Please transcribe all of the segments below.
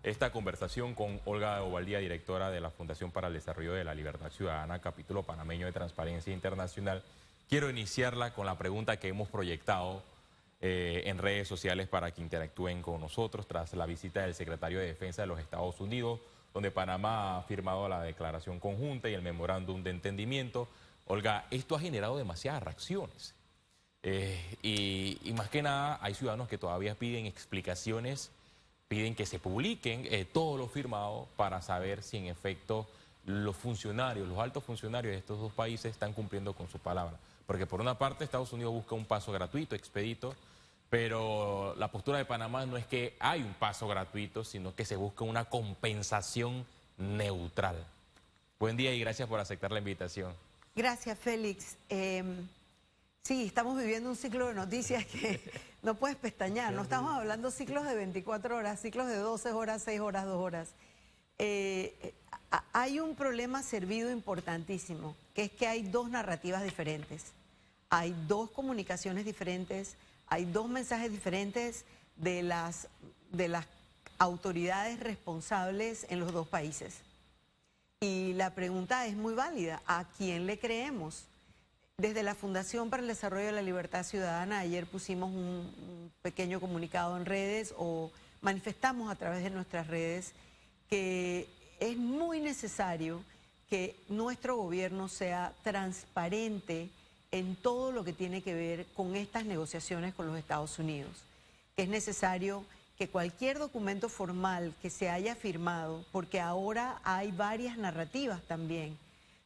esta conversación con Olga Ovaldía, directora de la Fundación para el Desarrollo de la Libertad Ciudadana, capítulo panameño de Transparencia Internacional. Quiero iniciarla con la pregunta que hemos proyectado en redes sociales para que interactúen con nosotros tras la visita del secretario de Defensa de los Estados Unidos, donde Panamá ha firmado la declaración conjunta y el memorándum de entendimiento. Olga, esto ha generado demasiadas reacciones y más que nada hay ciudadanos que todavía piden explicaciones, piden que se publiquen todo lo firmado para saber si en efecto los funcionarios, los altos funcionarios de estos dos países están cumpliendo con su palabra. Porque por una parte Estados Unidos busca un paso gratuito, expedito, pero la postura de Panamá no es que hay un paso gratuito, sino que se busca una compensación neutral. Buen día y gracias por aceptar la invitación. Gracias, Félix. Sí, estamos viviendo un ciclo de noticias que no puedes pestañear. No estamos hablando ciclos de 24 horas, ciclos de 12 horas, 6 horas, 2 horas. Hay un problema servido importantísimo, que es que hay dos narrativas diferentes. Hay dos comunicaciones diferentes, hay dos mensajes diferentes de las autoridades responsables en los dos países. Y la pregunta es muy válida, ¿a quién le creemos? Desde la Fundación para el Desarrollo de la Libertad Ciudadana, ayer pusimos un pequeño comunicado en redes o manifestamos a través de nuestras redes que es muy necesario que nuestro gobierno sea transparente en todo lo que tiene que ver con estas negociaciones con los Estados Unidos. Que es necesario que cualquier documento formal que se haya firmado, porque ahora hay varias narrativas también.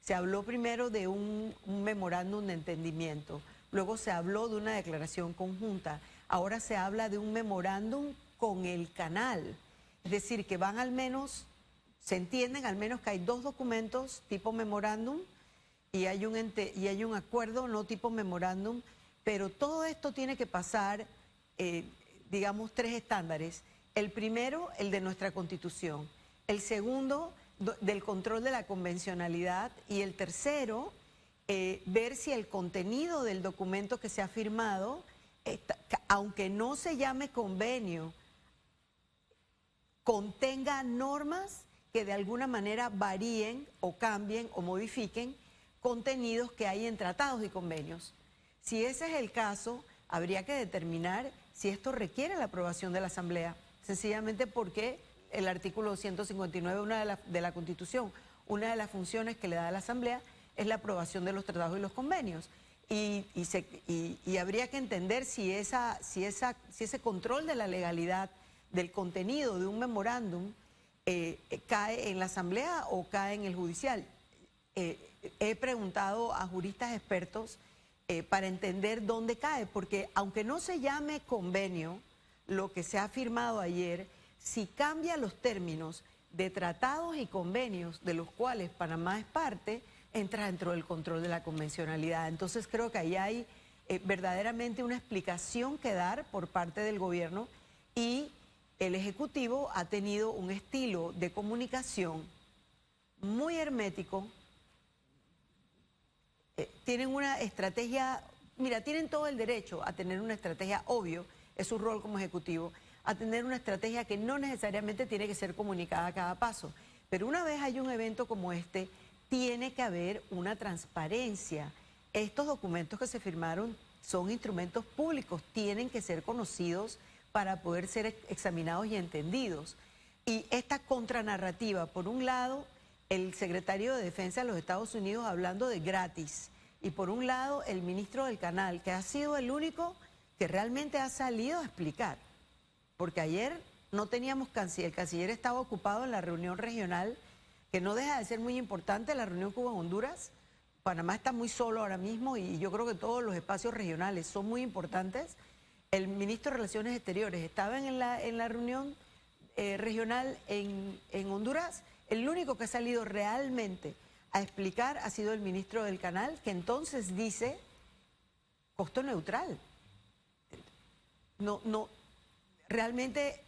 Se habló primero de un memorándum de entendimiento, luego se habló de una declaración conjunta, ahora se habla de un memorándum con el canal. Es decir, que van al menos, se entienden al menos que hay dos documentos tipo memorándum y hay un acuerdo no tipo memorándum, pero todo esto tiene que pasar, digamos, 3 estándares. El primero, el de nuestra Constitución. El segundo, del control de la convencionalidad. Y el tercero, ver si el contenido del documento que se ha firmado, aunque no se llame convenio, contenga normas que de alguna manera varíen o cambien o modifiquen contenidos que hay en tratados y convenios. Si ese es el caso, habría que determinar si esto requiere la aprobación de la Asamblea, sencillamente porque el artículo 159 de la Constitución, una de las funciones que le da a la Asamblea es la aprobación de los tratados y los convenios. Y habría que entender si ese control de la legalidad del contenido de un memorándum cae en la Asamblea o cae en el judicial. He preguntado a juristas expertos para entender dónde cae, porque aunque no se llame convenio, lo que se ha firmado ayer, si cambia los términos de tratados y convenios de los cuales Panamá es parte, entra dentro del control de la convencionalidad. Entonces creo que ahí hay verdaderamente una explicación que dar por parte del gobierno, y el Ejecutivo ha tenido un estilo de comunicación muy hermético. Tienen una estrategia, mira, tienen todo el derecho a tener una estrategia, obvio, es su rol como Ejecutivo, a tener una estrategia que no necesariamente tiene que ser comunicada a cada paso. Pero una vez hay un evento como este, tiene que haber una transparencia. Estos documentos que se firmaron son instrumentos públicos, tienen que ser conocidos para poder ser examinados y entendidos. Y esta contranarrativa, por un lado, el secretario de Defensa de los Estados Unidos hablando de gratis, y por un lado el ministro del Canal, que ha sido el único que realmente ha salido a explicar, porque ayer no teníamos canciller, el canciller estaba ocupado en la reunión regional, que no deja de ser muy importante, la reunión Cuba-Honduras. Panamá está muy solo ahora mismo y yo creo que todos los espacios regionales son muy importantes. El ministro de Relaciones Exteriores estaba en la reunión regional en Honduras. El único que ha salido realmente a explicar ha sido el ministro del Canal, que entonces dice costo neutral. No, realmente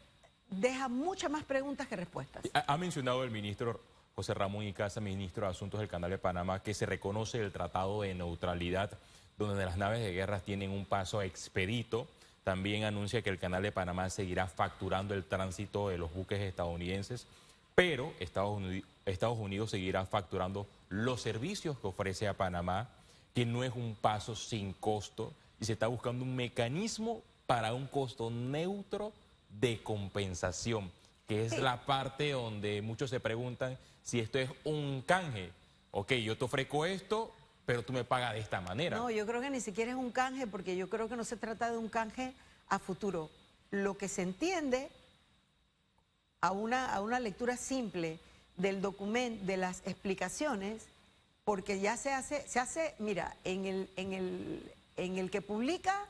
deja muchas más preguntas que respuestas. Ha mencionado el ministro José Ramón Icaza, ministro de Asuntos del Canal de Panamá, que se reconoce el tratado de neutralidad, donde las naves de guerra tienen un paso expedito. también anuncia que el Canal de Panamá seguirá facturando el tránsito de los buques estadounidenses, pero Estados Unidos seguirá facturando los servicios que ofrece a Panamá, que no es un paso sin costo, y se está buscando un mecanismo para un costo neutro de compensación, que es la parte donde muchos se preguntan si esto es un canje. Ok, yo te ofrezco esto, pero tú me pagas de esta manera. No, yo creo que ni siquiera es un canje, porque yo creo que no se trata de un canje a futuro. Lo que se entiende a una lectura simple del documento, de las explicaciones, porque ya se hace, mira, en el que publica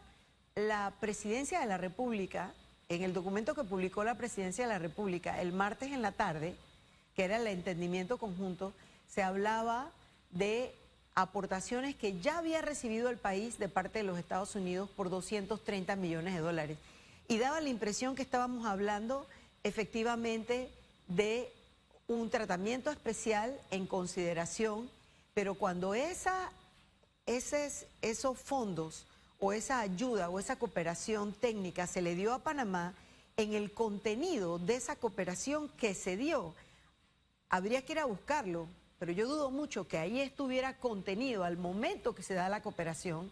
la Presidencia de la República, en el documento que publicó la Presidencia de la República el martes en la tarde, que era el entendimiento conjunto, se hablaba de aportaciones que ya había recibido el país de parte de los Estados Unidos por 230 millones de dólares. Y daba la impresión que estábamos hablando efectivamente de un tratamiento especial en consideración, pero cuando esos fondos o esa ayuda o esa cooperación técnica se le dio a Panamá, en el contenido de esa cooperación que se dio, habría que ir a buscarlo, pero yo dudo mucho que ahí estuviera contenido al momento que se da la cooperación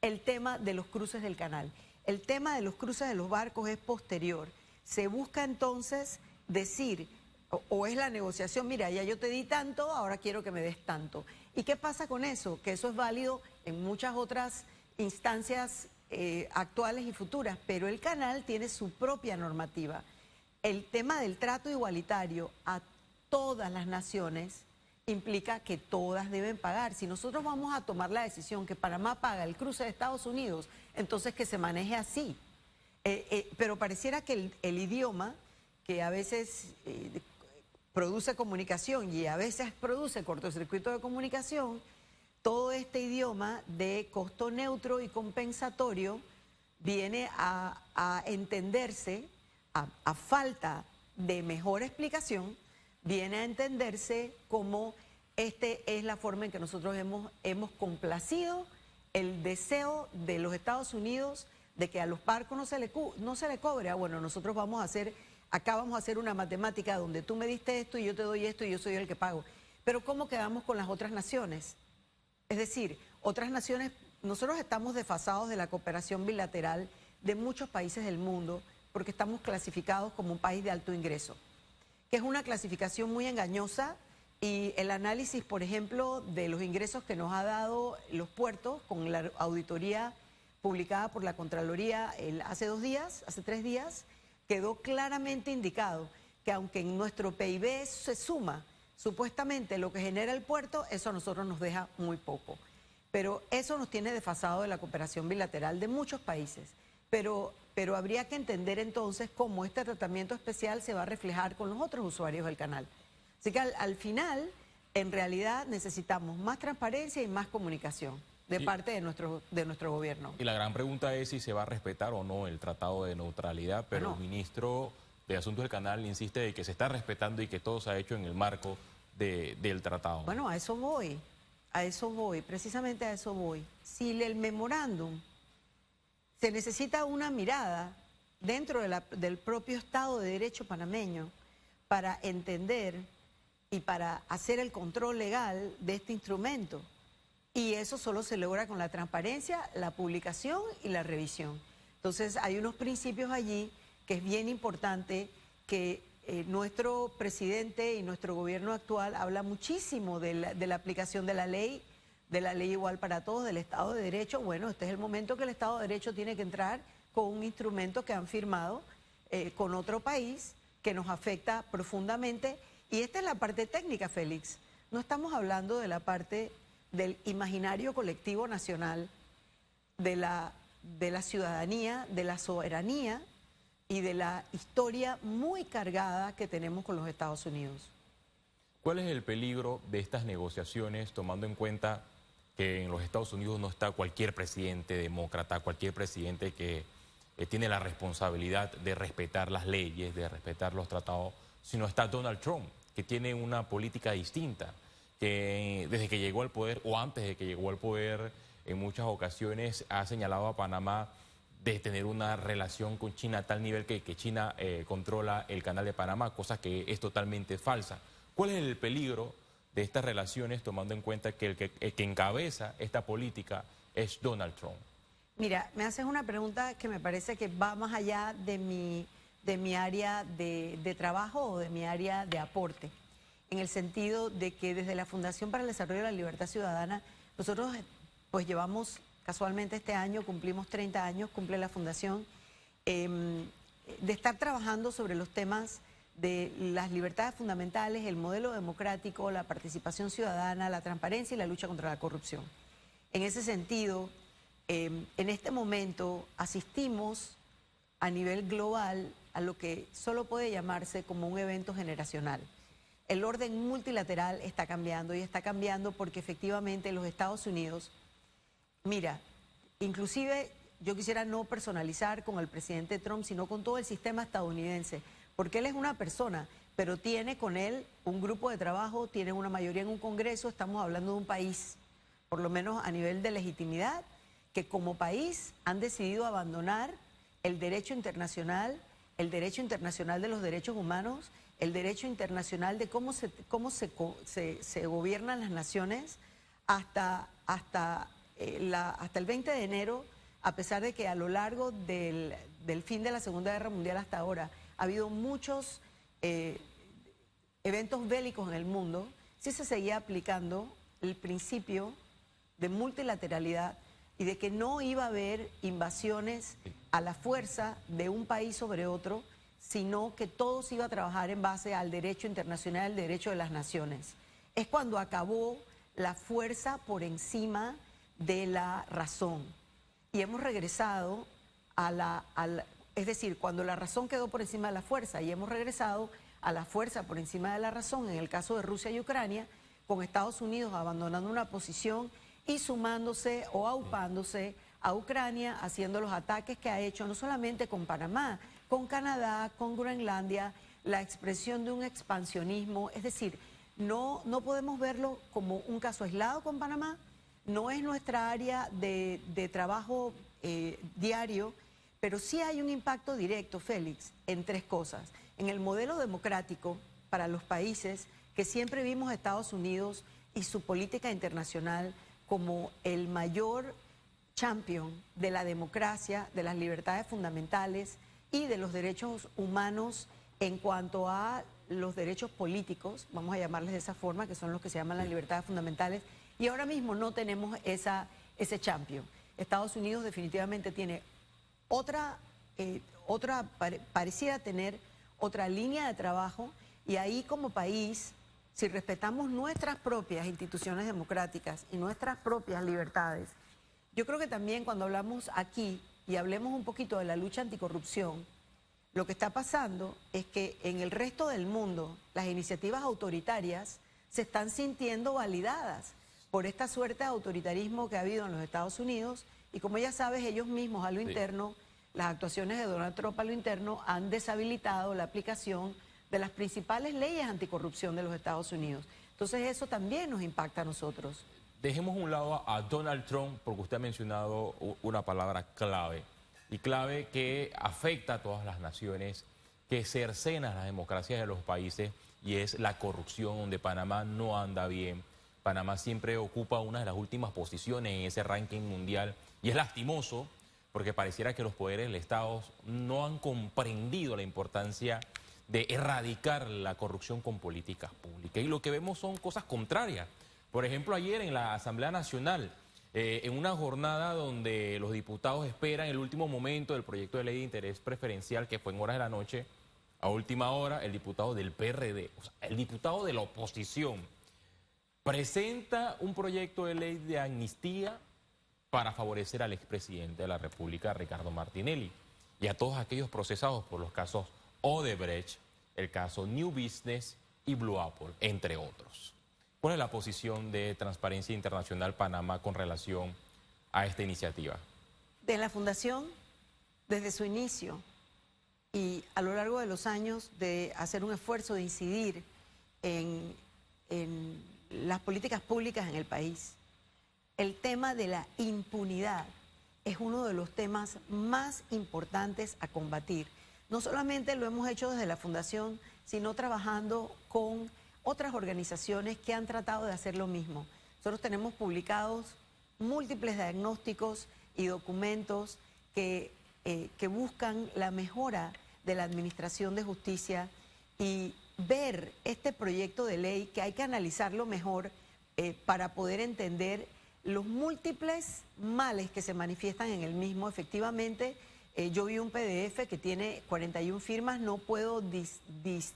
el tema de los cruces del canal. El tema de los cruces de los barcos es posterior. Se busca entonces decir, o es la negociación, mira, ya yo te di tanto, ahora quiero que me des tanto. ¿Y qué pasa con eso? Que eso es válido en muchas otras instancias actuales y futuras, pero el canal tiene su propia normativa. El tema del trato igualitario a todas las naciones implica que todas deben pagar. Si nosotros vamos a tomar la decisión que Panamá paga el cruce de Estados Unidos, entonces que se maneje así. Pero pareciera que el idioma, que a veces produce comunicación y a veces produce cortocircuito de comunicación, todo este idioma de costo neutro y compensatorio viene a entenderse, a falta de mejor explicación, viene a entenderse como es la forma en que nosotros hemos complacido el deseo de los Estados Unidos de que a los barcos no se le cobre. Bueno, nosotros acá vamos a hacer una matemática donde tú me diste esto y yo te doy esto y yo soy el que pago. Pero ¿cómo quedamos con las otras naciones? Es decir, otras naciones, nosotros estamos desfasados de la cooperación bilateral de muchos países del mundo porque estamos clasificados como un país de alto ingreso, que es una clasificación muy engañosa, y el análisis, por ejemplo, de los ingresos que nos ha dado los puertos con la auditoría publicada por la Contraloría hace 3 días, quedó claramente indicado que aunque en nuestro PIB se suma supuestamente lo que genera el puerto, eso a nosotros nos deja muy poco. Pero eso nos tiene desfasado de la cooperación bilateral de muchos países. Pero habría que entender entonces cómo este tratamiento especial se va a reflejar con los otros usuarios del canal. Así que al final, en realidad, necesitamos más transparencia y más comunicación de parte de nuestro gobierno. Y la gran pregunta es si se va a respetar o no el Tratado de Neutralidad, pero el ministro de Asuntos del Canal insiste de que se está respetando y que todo se ha hecho en el marco del tratado. Bueno, a eso voy, precisamente a eso voy. Si el memorándum se necesita una mirada dentro del propio Estado de Derecho panameño para entender y para hacer el control legal de este instrumento. Y eso solo se logra con la transparencia, la publicación y la revisión. Entonces hay unos principios allí que es bien importante, que nuestro presidente y nuestro gobierno actual habla muchísimo de la aplicación de la ley igual para todos, del Estado de Derecho. Bueno, este es el momento que el Estado de Derecho tiene que entrar con un instrumento que han firmado con otro país que nos afecta profundamente. Y esta es la parte técnica, Félix. No estamos hablando de la parte del imaginario colectivo nacional, de la ciudadanía, de la soberanía y de la historia muy cargada que tenemos con los Estados Unidos. ¿Cuál es el peligro de estas negociaciones, tomando en cuenta que en los Estados Unidos no está cualquier presidente demócrata, cualquier presidente que tiene la responsabilidad de respetar las leyes, de respetar los tratados, sino está Donald Trump, que tiene una política distinta, que desde que llegó al poder o antes de que llegó al poder, en muchas ocasiones ha señalado a Panamá de tener una relación con China a tal nivel que China controla el canal de Panamá, cosa que es totalmente falsa. ¿Cuál es el peligro de estas relaciones tomando en cuenta que el que encabeza esta política es Donald Trump? Mira, me haces una pregunta que me parece que va más allá de mi área de trabajo o de mi área de aporte, en el sentido de que desde la Fundación para el Desarrollo de la Libertad Ciudadana, nosotros pues llevamos, casualmente este año cumplimos 30 años, cumple la Fundación, de estar trabajando sobre los temas de las libertades fundamentales, el modelo democrático, la participación ciudadana, la transparencia y la lucha contra la corrupción. En ese sentido, en este momento asistimos a nivel global a lo que solo puede llamarse como un evento generacional. El orden multilateral está cambiando y está cambiando porque efectivamente los Estados Unidos, mira, inclusive yo quisiera no personalizar con el presidente Trump, sino con todo el sistema estadounidense, porque él es una persona, pero tiene con él un grupo de trabajo, tiene una mayoría en un Congreso, estamos hablando de un país, por lo menos a nivel de legitimidad, que como país han decidido abandonar el derecho internacional de los derechos humanos, el derecho internacional de cómo se gobiernan las naciones hasta el 20 de enero, a pesar de que a lo largo del fin de la Segunda Guerra Mundial hasta ahora ha habido muchos eventos bélicos en el mundo, sí se seguía aplicando el principio de multilateralidad y de que no iba a haber invasiones a la fuerza de un país sobre otro, sino que todo se iba a trabajar en base al derecho internacional, el derecho de las naciones. Es cuando acabó la fuerza por encima de la razón. Y hemos regresado es decir, cuando la razón quedó por encima de la fuerza, y hemos regresado a la fuerza por encima de la razón, en el caso de Rusia y Ucrania, con Estados Unidos abandonando una posición y sumándose o aupándose a Ucrania, haciendo los ataques que ha hecho, no solamente con Panamá, con Canadá, con Groenlandia, la expresión de un expansionismo. Es decir, no podemos verlo como un caso aislado con Panamá, no es nuestra área de trabajo diario, pero sí hay un impacto directo, Félix, en tres cosas. En el modelo democrático para los países que siempre vimos a Estados Unidos y su política internacional como el mayor champion de la democracia, de las libertades fundamentales y de los derechos humanos en cuanto a los derechos políticos, vamos a llamarles de esa forma, que son los que se llaman las libertades fundamentales, y ahora mismo no tenemos ese champion. Estados Unidos definitivamente tiene pareciera tener otra línea de trabajo, y ahí como país, si respetamos nuestras propias instituciones democráticas y nuestras propias libertades, yo creo que también cuando hablamos aquí y hablemos un poquito de la lucha anticorrupción, lo que está pasando es que en el resto del mundo las iniciativas autoritarias se están sintiendo validadas por esta suerte de autoritarismo que ha habido en los Estados Unidos, y como ya sabes, ellos mismos a lo interno, las actuaciones de Donald Trump a lo interno han deshabilitado la aplicación de las principales leyes anticorrupción de los Estados Unidos. Entonces eso también nos impacta a nosotros. Dejemos a un lado a Donald Trump, porque usted ha mencionado una palabra clave, y clave que afecta a todas las naciones, que cercena las democracias de los países, y es la corrupción, donde Panamá no anda bien. Panamá siempre ocupa una de las últimas posiciones en ese ranking mundial, y es lastimoso porque pareciera que los poderes del Estado no han comprendido la importancia de erradicar la corrupción con políticas públicas. Y lo que vemos son cosas contrarias. Por ejemplo, ayer en la Asamblea Nacional, en una jornada donde los diputados esperan el último momento del proyecto de ley de interés preferencial, que fue en horas de la noche, a última hora, el diputado del PRD, o sea, el diputado de la oposición, presenta un proyecto de ley de amnistía para favorecer al expresidente de la República, Ricardo Martinelli, y a todos aquellos procesados por los casos Odebrecht, el caso New Business y Blue Apple, entre otros. ¿Cuál es la posición de Transparencia Internacional Panamá con relación a esta iniciativa? De la Fundación, desde su inicio y a lo largo de los años, de hacer un esfuerzo de incidir en las políticas públicas en el país, el tema de la impunidad es uno de los temas más importantes a combatir. No solamente lo hemos hecho desde la Fundación, sino trabajando con otras organizaciones que han tratado de hacer lo mismo. Nosotros tenemos publicados múltiples diagnósticos y documentos que buscan la mejora de la administración de justicia, y ver este proyecto de ley que hay que analizarlo mejor para poder entender los múltiples males que se manifiestan en el mismo. Efectivamente, yo vi un PDF que tiene 41 firmas, no puedo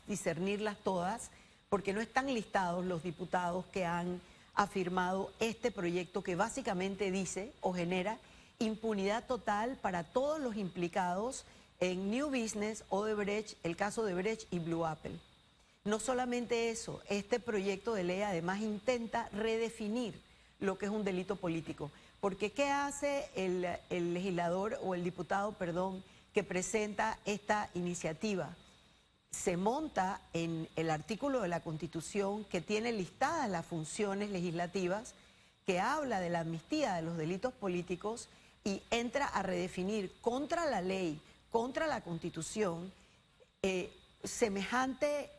discernirlas todas porque no están listados los diputados que han afirmado este proyecto, que básicamente dice o genera impunidad total para todos los implicados en New Business, Odebrecht, el caso de Odebrecht y Blue Apple. No solamente eso, este proyecto de ley además intenta redefinir lo que es un delito político. Porque ¿qué hace el legislador o el diputado, perdón, que presenta esta iniciativa? Se monta en el artículo de la Constitución que tiene listadas las funciones legislativas, que habla de la amnistía de los delitos políticos, y entra a redefinir contra la ley, contra la Constitución, semejante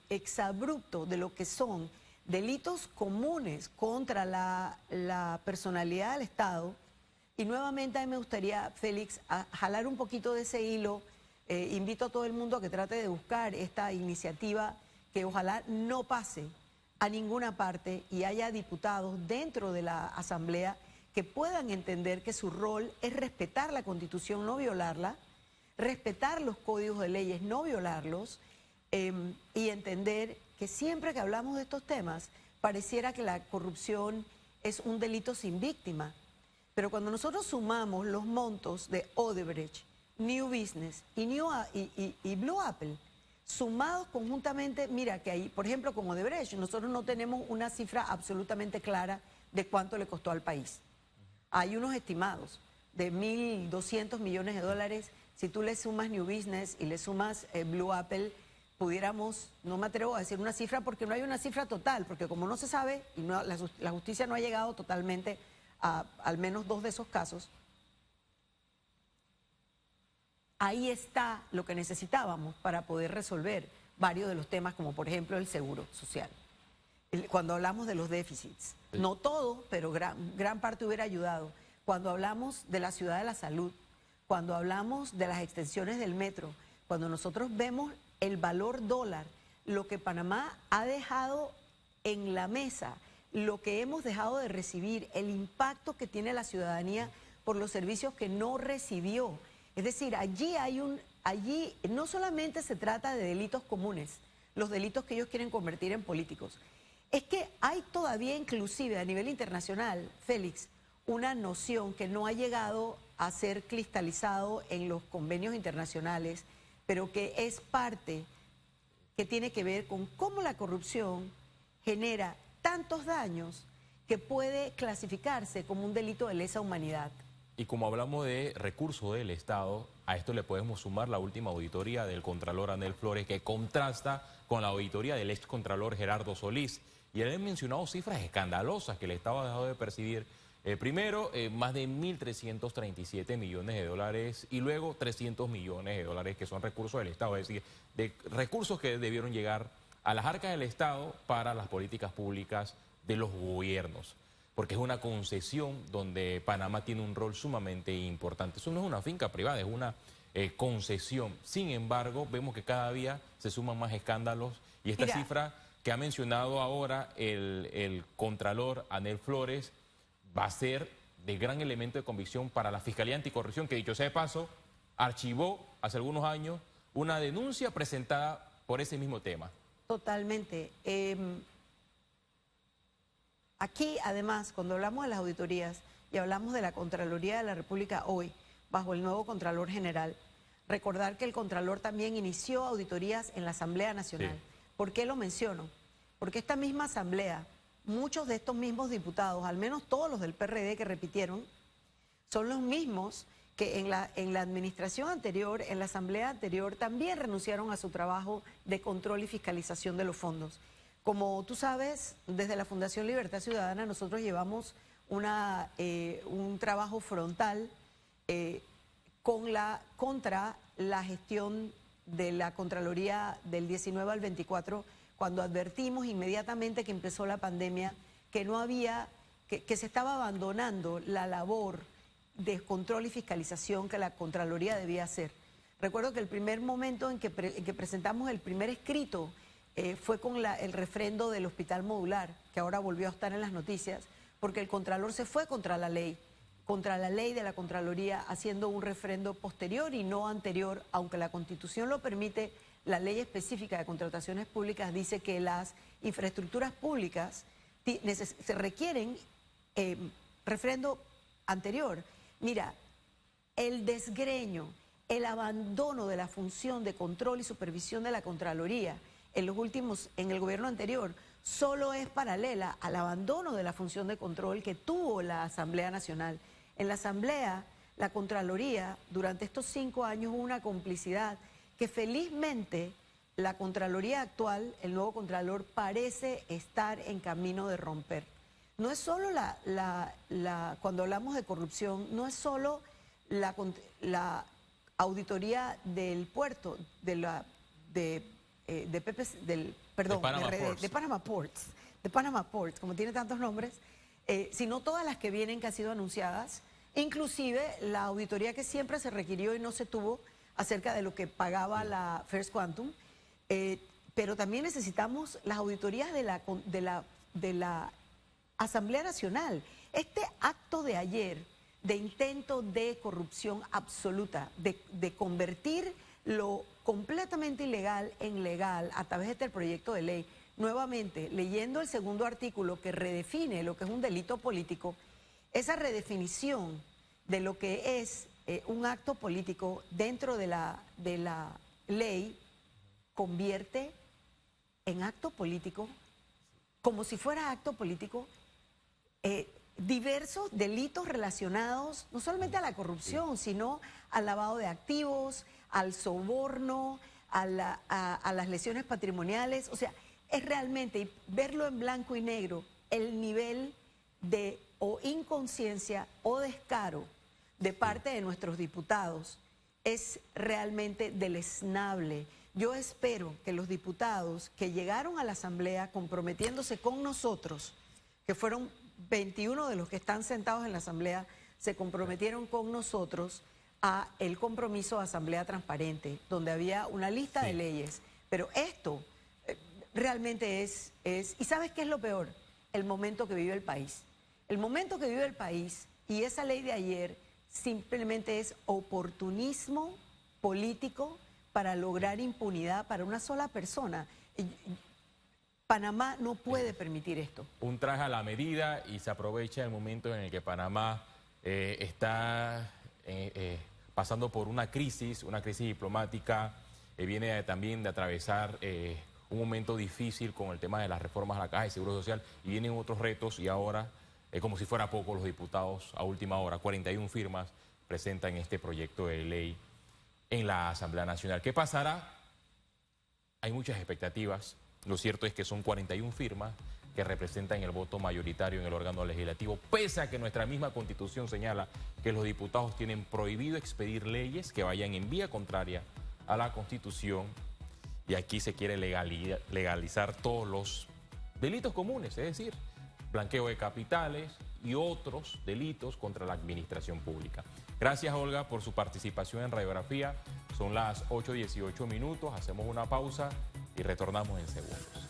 exabrupto de lo que son delitos comunes contra la personalidad del Estado. Y nuevamente a mí me gustaría, Félix, a jalar un poquito de ese hilo. Invito a todo el mundo a que trate de buscar esta iniciativa, que ojalá no pase a ninguna parte y haya diputados dentro de la Asamblea que puedan entender que su rol es respetar la Constitución, no violarla, respetar los códigos de leyes, no violarlos, y entender que siempre que hablamos de estos temas pareciera que la corrupción es un delito sin víctima. Pero cuando nosotros sumamos los montos de Odebrecht, New Business y Blue Apple, sumados conjuntamente, mira que ahí, por ejemplo, con Odebrecht, nosotros no tenemos una cifra absolutamente clara de cuánto le costó al país. Hay unos estimados de 1.200 millones de dólares. Si tú le sumas New Business y le sumas Blue Apple, pudiéramos, no me atrevo a decir una cifra porque no hay una cifra total, porque como no se sabe y no, la justicia no ha llegado totalmente a al menos 2 de esos casos, ahí está lo que necesitábamos para poder resolver varios de los temas, como por ejemplo el seguro social. Cuando hablamos de los déficits, no todo, pero gran parte hubiera ayudado. Cuando hablamos de la ciudad de la salud, cuando hablamos de las extensiones del metro, cuando nosotros vemos el valor dólar, lo que Panamá ha dejado en la mesa, lo que hemos dejado de recibir, el impacto que tiene la ciudadanía por los servicios que no recibió. Es decir, allí no solamente se trata de delitos comunes, los delitos que ellos quieren convertir en políticos. Es que hay todavía, inclusive a nivel internacional, Félix, una noción que no ha llegado a ser cristalizado en los convenios internacionales, pero que es parte, que tiene que ver con cómo la corrupción genera tantos daños que puede clasificarse como un delito de lesa humanidad. Y como hablamos de recursos del Estado, a esto le podemos sumar la última auditoría del Contralor Anel Flores, que contrasta con la auditoría del ex Contralor Gerardo Solís. Y él ha mencionado cifras escandalosas que el Estado ha dejado de percibir. Primero, más de 1.337 millones de dólares y luego 300 millones de dólares que son recursos del Estado, es decir, de recursos que debieron llegar a las arcas del Estado para las políticas públicas de los gobiernos, porque es una concesión donde Panamá tiene un rol sumamente importante. Eso no es una finca privada, es una concesión. Sin embargo, vemos que cada día se suman más escándalos y esta cifra que ha mencionado ahora el Contralor Anel Flores va a ser de gran elemento de convicción para la Fiscalía Anticorrupción, que dicho sea de paso, archivó hace algunos años una denuncia presentada por ese mismo tema. Totalmente. Aquí, además, cuando hablamos de las auditorías y hablamos de la Contraloría de la República hoy, bajo el nuevo Contralor General, recordar que el Contralor también inició auditorías en la Asamblea Nacional. Sí. ¿Por qué lo menciono? Porque esta misma Asamblea, muchos de estos mismos diputados, al menos todos los del PRD que repitieron, son los mismos que en la administración anterior, en la Asamblea anterior, también renunciaron a su trabajo de control y fiscalización de los fondos. Como tú sabes, desde la Fundación Libertad Ciudadana nosotros llevamos un trabajo frontal contra la gestión de la Contraloría del 19 al 24, cuando advertimos inmediatamente que empezó la pandemia que no había, que se estaba abandonando la labor de control y fiscalización que la Contraloría debía hacer. Recuerdo que el primer momento en que presentamos el primer escrito fue con el refrendo del hospital modular, que ahora volvió a estar en las noticias, porque el Contralor se fue contra la ley de la Contraloría, haciendo un refrendo posterior y no anterior, aunque la Constitución lo permite. La ley específica de contrataciones públicas dice que las infraestructuras públicas se requieren refrendo anterior. Mira, el desgreño, el abandono de la función de control y supervisión de la Contraloría en el gobierno anterior, solo es paralela al abandono de la función de control que tuvo la Asamblea Nacional. En la Asamblea, la Contraloría, durante estos 5 años hubo una complicidad que felizmente la Contraloría actual, el nuevo Contralor, parece estar en camino de romper. No es solo cuando hablamos de corrupción, no es solo la auditoría del puerto, de Panama Ports, como tiene tantos nombres, sino todas las que vienen, que han sido anunciadas, inclusive la auditoría que siempre se requirió y no se tuvo acerca de lo que pagaba la First Quantum, pero también necesitamos las auditorías de la Asamblea Nacional. Este acto de ayer de intento de corrupción absoluta, de convertir lo completamente ilegal en legal a través de este proyecto de ley, nuevamente leyendo el segundo artículo que redefine lo que es un delito político, esa redefinición de lo que es un acto político dentro de la ley convierte en acto político, como si fuera acto político, diversos delitos relacionados no solamente a la corrupción, sino al lavado de activos, al soborno, a las lesiones patrimoniales. O sea, es realmente verlo en blanco y negro, el nivel de o inconsciencia o descaro de parte de nuestros diputados es realmente deleznable. Yo espero que los diputados que llegaron a la Asamblea comprometiéndose con nosotros, que fueron 21 de los que están sentados en la Asamblea, se comprometieron con nosotros a el compromiso de Asamblea Transparente, donde había una lista de leyes. Pero esto realmente es... ¿Y sabes qué es lo peor? El momento que vive el país. El momento que vive el país y esa ley de ayer simplemente es oportunismo político para lograr impunidad para una sola persona. Panamá no puede permitir esto. Un traje a la medida y se aprovecha el momento en el que Panamá está pasando por una crisis diplomática, viene también de atravesar un momento difícil con el tema de las reformas a la Caja de Seguro Social y vienen otros retos y ahora, como si fuera poco, los diputados a última hora, 41 firmas, presentan este proyecto de ley en la Asamblea Nacional. ¿Qué pasará? Hay muchas expectativas. Lo cierto es que son 41 firmas que representan el voto mayoritario en el órgano legislativo, pese a que nuestra misma Constitución señala que los diputados tienen prohibido expedir leyes que vayan en vía contraria a la Constitución, y aquí se quiere legalizar todos los delitos comunes, es decir, blanqueo de capitales y otros delitos contra la administración pública. Gracias, Olga, por su participación en Radiografía. Son las 8:18 minutos, hacemos una pausa y retornamos en segundos.